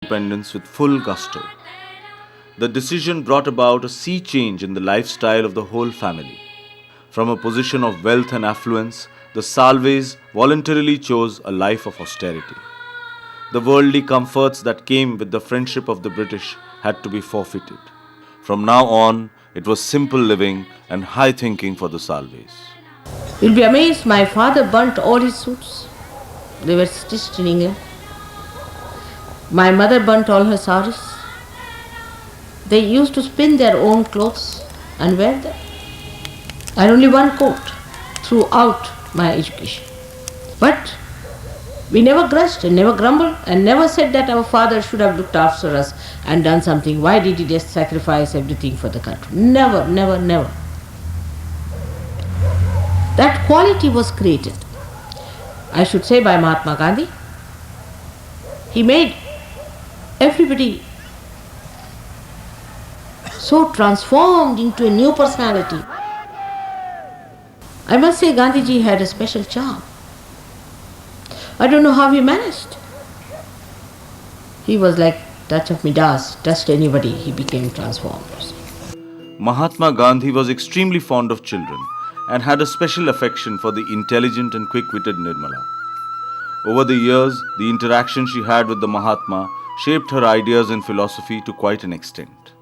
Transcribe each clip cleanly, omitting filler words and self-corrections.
independence with full gusto. The decision brought about a sea change in the lifestyle of the whole family. From a position of wealth and affluence, the Salves voluntarily chose a life of austerity. The worldly comforts that came with the friendship of the British had to be forfeited. From now on, it was simple living and high thinking for the Salves. You'll be amazed, my father burnt all his suits. They were stitched in England. My mother burnt all her saris. They used to spin their own clothes and wear them. I had only one coat throughout my education. But we never grudged and never grumbled and never said that our father should have looked after us and done something. Why did he just sacrifice everything for the country? Never, never, never. That quality was created, I should say, by Mahatma Gandhi. He made everybody so transformed into a new personality. I must say Gandhiji had a special charm. I don't know how he managed. He was like touch of Midas, touched anybody, he became transformed. Mahatma Gandhi was extremely fond of children and had a special affection for the intelligent and quick-witted Nirmala. Over the years, the interaction she had with the Mahatma shaped her ideas and philosophy to quite an extent.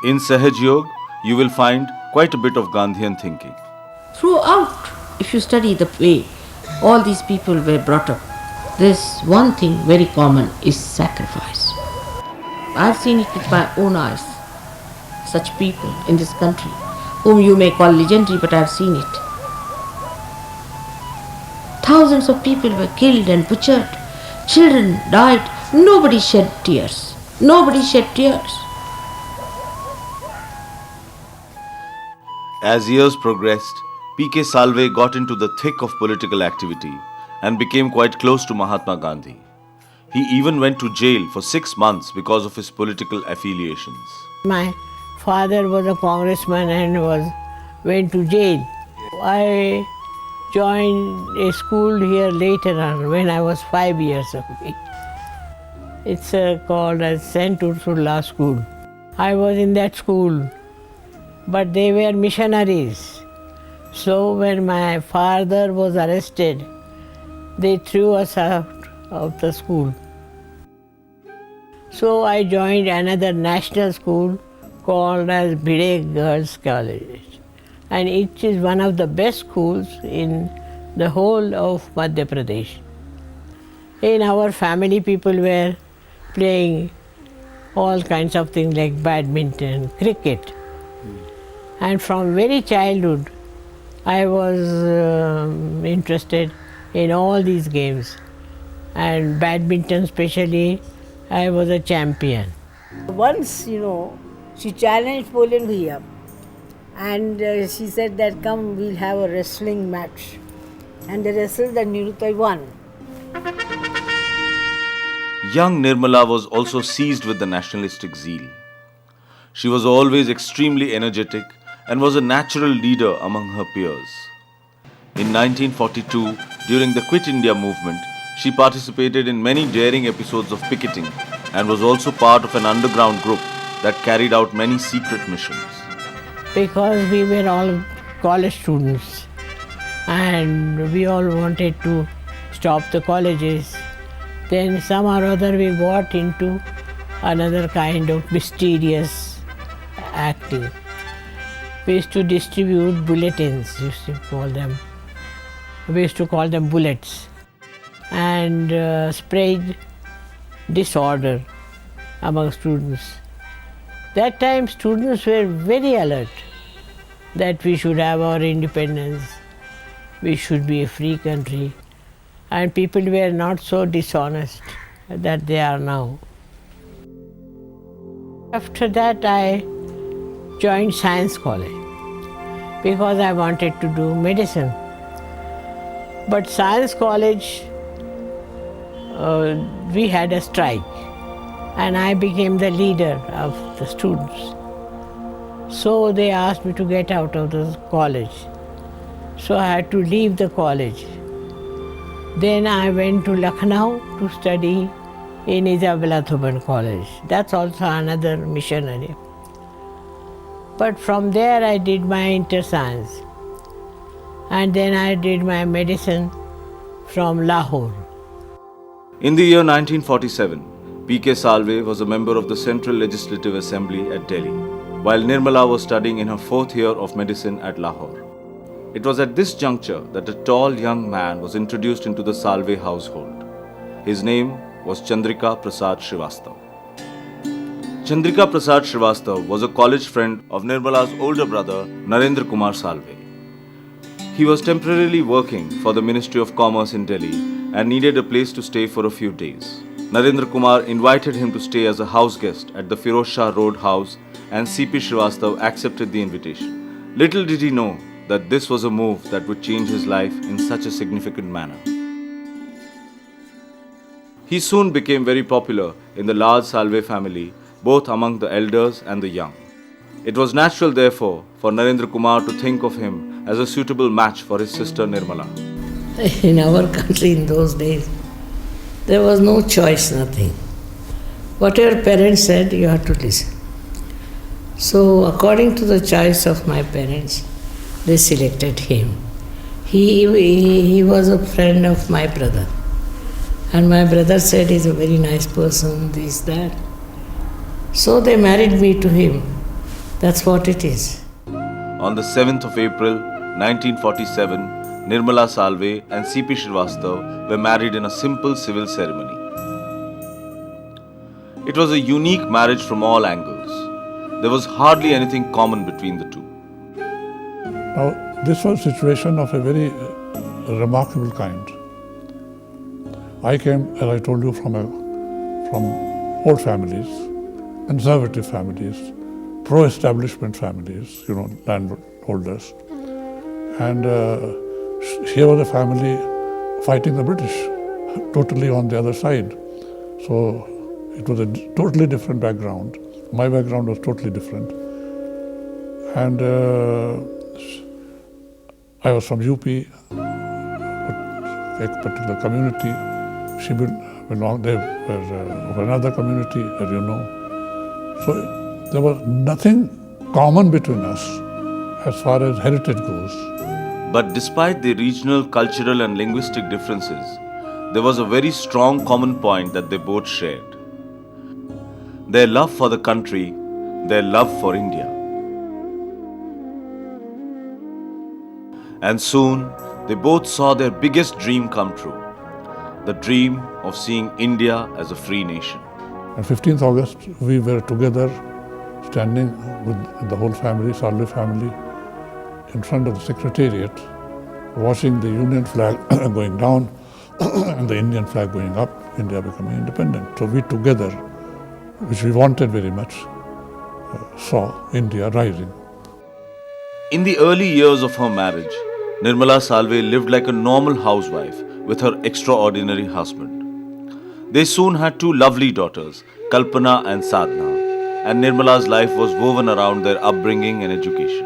In Sahaj Yoga, you will find quite a bit of Gandhian thinking. Throughout, if you study the way all these people were brought up, there's one thing very common is sacrifice. I've seen it with my own eyes. Such people in this country, whom you may call legendary, but I've seen it. Thousands of people were killed and butchered. Children died. Nobody shed tears. Nobody shed tears. As years progressed, P.K. Salve got into the thick of political activity and became quite close to Mahatma Gandhi. He even went to jail for 6 months because of his political affiliations. My father was a congressman and went to jail. I joined a school here later on when I was 5 years of age. It's called as St. Ursula School. I was in that school, but they were missionaries. So when my father was arrested, they threw us out of the school. So I joined another national school called as Bhide Girls College. And it is one of the best schools in the whole of Madhya Pradesh. In our family, people were playing all kinds of things like badminton, cricket. And from very childhood, I was interested in all these games. And badminton especially, I was a champion. Once, she challenged Polen Bhaiya and she said that come, we'll have a wrestling match. And they wrestled and Nirutai won. Young Nirmala was also seized with the nationalistic zeal. She was always extremely energetic and was a natural leader among her peers. In 1942, during the Quit India movement, she participated in many daring episodes of picketing and was also part of an underground group that carried out many secret missions. Because we were all college students and we all wanted to stop the colleges. Then some or other we got into another kind of mysterious acting. We used to distribute bulletins, used to call them. We used to call them bullets, and spread disorder among students. That time students were very alert that we should have our independence, we should be a free country, and people were not so dishonest that they are now. After that I joined Science College because I wanted to do medicine. But Science College, we had a strike and I became the leader of the students. So they asked me to get out of the college. So I had to leave the college. Then I went to Lucknow to study in Isabella Thuban College. That's also another missionary. But from there I did my inter-science. And then I did my medicine from Lahore. In the year 1947, P.K. Salve was a member of the Central Legislative Assembly at Delhi, while Nirmala was studying in her fourth year of medicine at Lahore. It was at this juncture that a tall young man was introduced into the Salve household. His name was Chandrika Prasad Srivastav. Chandrika Prasad Srivastav was a college friend of Nirmala's older brother Narendra Kumar Salve. He was temporarily working for the Ministry of Commerce in Delhi and needed a place to stay for a few days. Narendra Kumar invited him to stay as a house guest at the Firoz Shah Road house, and C.P. Srivastav accepted the invitation. Little did he know that this was a move that would change his life in such a significant manner. He soon became very popular in the large Salve family, both among the elders and the young. It was natural, therefore, for Narendra Kumar to think of him as a suitable match for his sister Nirmala. In our country in those days, there was no choice, nothing. Whatever parents said, you had to listen. So, according to the choice of my parents, they selected him. He was a friend of my brother. And my brother said he's a very nice person, this, that. So they married me to him. That's what it is. On the 7th of April 1947, Nirmala Salve and C.P. Srivastav were married in a simple civil ceremony. It was a unique marriage from all angles. There was hardly anything common between the two. Now, this was a situation of a very remarkable kind. I came, as I told you, from old families, conservative families, pro-establishment families, landholders. And here was a family fighting the British, totally on the other side. So it was a totally different background. My background was totally different. And I was from UP, a particular community. She belonged, they were of another community, as you know. So there was nothing common between us as far as heritage goes. But despite the regional, cultural and linguistic differences, there was a very strong common point that they both shared. Their love for the country, their love for India. And soon, they both saw their biggest dream come true. The dream of seeing India as a free nation. On 15th August, we were together, standing with the whole family, Salve family, in front of the Secretariat, watching the Union flag going down and the Indian flag going up, India becoming independent. So we together, which we wanted very much, saw India rising. In the early years of her marriage, Nirmala Salve lived like a normal housewife with her extraordinary husband. They soon had two lovely daughters, Kalpana and Sadhna, and Nirmala's life was woven around their upbringing and education.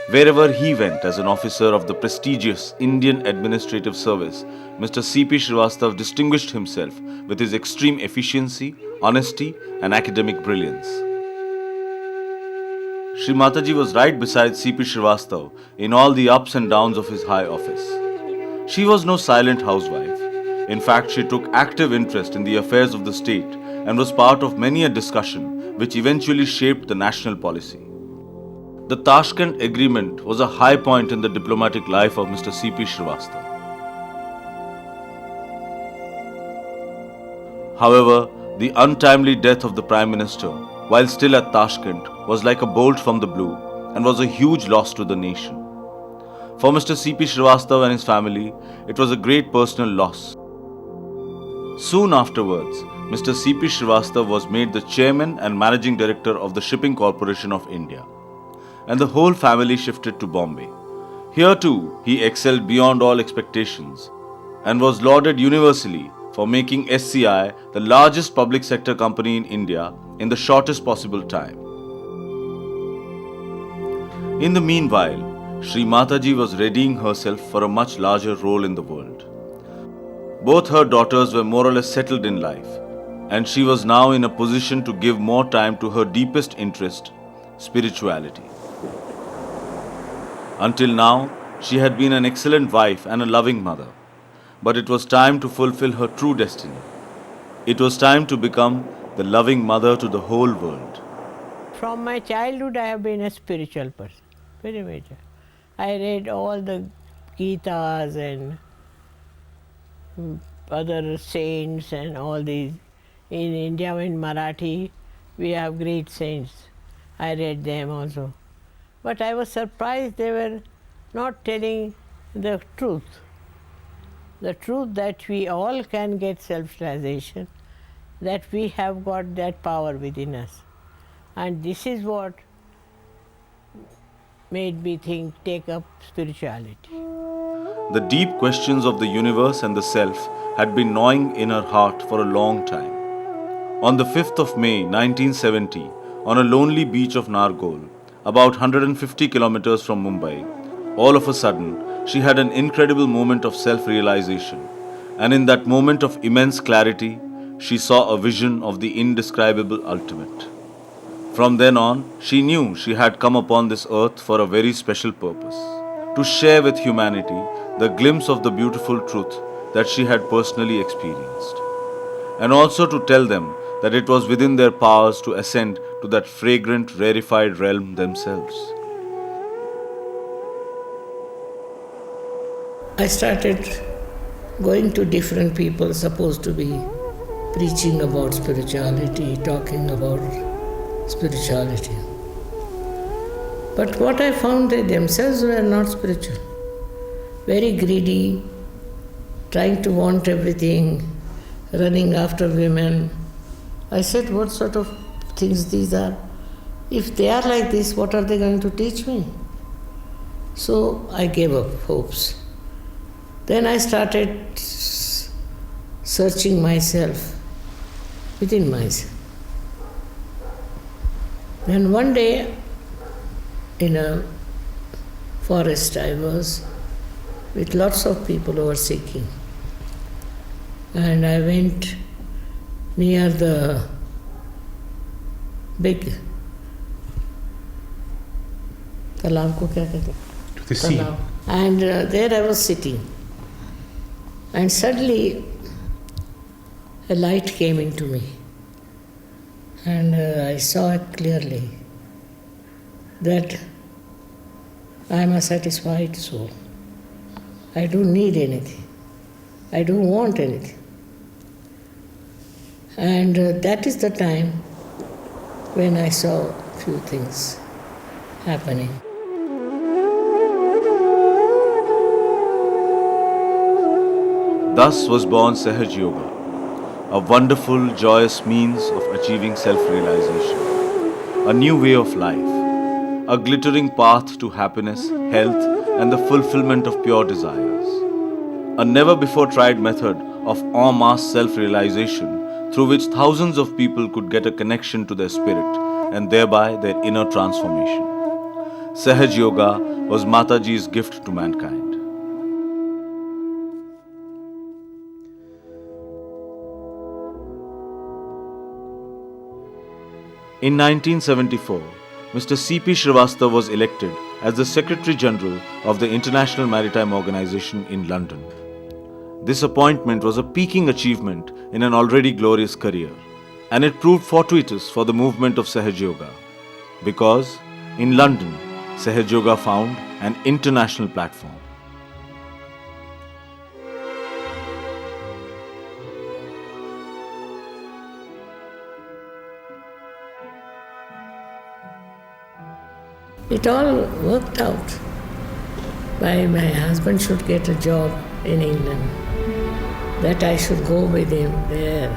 Wherever he went as an officer of the prestigious Indian Administrative Service, Mr. C.P. Srivastav distinguished himself with his extreme efficiency, honesty and academic brilliance. Shri Mataji was right beside C.P. Srivastav in all the ups and downs of his high office. She was no silent housewife. In fact, she took active interest in the affairs of the state and was part of many a discussion which eventually shaped the national policy. The Tashkent Agreement was a high point in the diplomatic life of Mr. C.P. Srivastav. However, the untimely death of the Prime Minister, while still at Tashkent, was like a bolt from the blue and was a huge loss to the nation. For Mr. C.P. Srivastav and his family, it was a great personal loss. Soon afterwards, Mr. C.P. Srivastav was made the chairman and managing director of the Shipping Corporation of India, and the whole family shifted to Bombay. Here too, he excelled beyond all expectations and was lauded universally for making SCI the largest public sector company in India in the shortest possible time. In the meanwhile, Shri Mataji was readying herself for a much larger role in the world. Both her daughters were more or less settled in life, and she was now in a position to give more time to her deepest interest, spirituality. Until now, she had been an excellent wife and a loving mother, but it was time to fulfill her true destiny. It was time to become the loving mother to the whole world. From my childhood, I have been a spiritual person, very major. I read all the Gitas and other saints and all these. In India, in Marathi, we have great saints. I read them also. But I was surprised they were not telling the truth. The truth that we all can get self-realization, that we have got that power within us. And this is what made me take up spirituality. The deep questions of the universe and the self had been gnawing in her heart for a long time. On the 5th of May 1970, on a lonely beach of Nargol, about 150 kilometers from Mumbai, all of a sudden, she had an incredible moment of self-realization. And in that moment of immense clarity, she saw a vision of the indescribable ultimate. From then on, she knew she had come upon this earth for a very special purpose, to share with humanity the glimpse of the beautiful truth that she had personally experienced, and also to tell them that it was within their powers to ascend to that fragrant, rarefied realm themselves. I started going to different people supposed to be preaching about spirituality, talking about spirituality. But what I found, they themselves were not spiritual. Very greedy, trying to want everything, running after women. I said, what sort of things these are? If they are like this, what are they going to teach me? So I gave up hopes. Then I started searching myself, within myself. Then one day, in a forest, I was with lots of people who were seeking. And I went near the big talab ko kya kehte? To the sea. Talab. And there I was sitting. And suddenly a light came into me. And I saw clearly that I am a satisfied soul. I don't need anything. I don't want anything. And that is the time when I saw a few things happening. Thus was born Sahaj Yoga, a wonderful, joyous means of achieving self-realization, a new way of life, a glittering path to happiness, health, and the fulfillment of pure desires. A never-before-tried method of en masse self-realization through which thousands of people could get a connection to their spirit and thereby their inner transformation. Sahaj Yoga was Mataji's gift to mankind. In 1974, Mr. C.P. Srivastava was elected as the Secretary General of the International Maritime Organization in London. This appointment was a peaking achievement in an already glorious career, and it proved fortuitous for the movement of Sahaj Yoga, because in London, Sahaj Yoga found an international platform. It all worked out. My husband should get a job in England, that I should go with him there.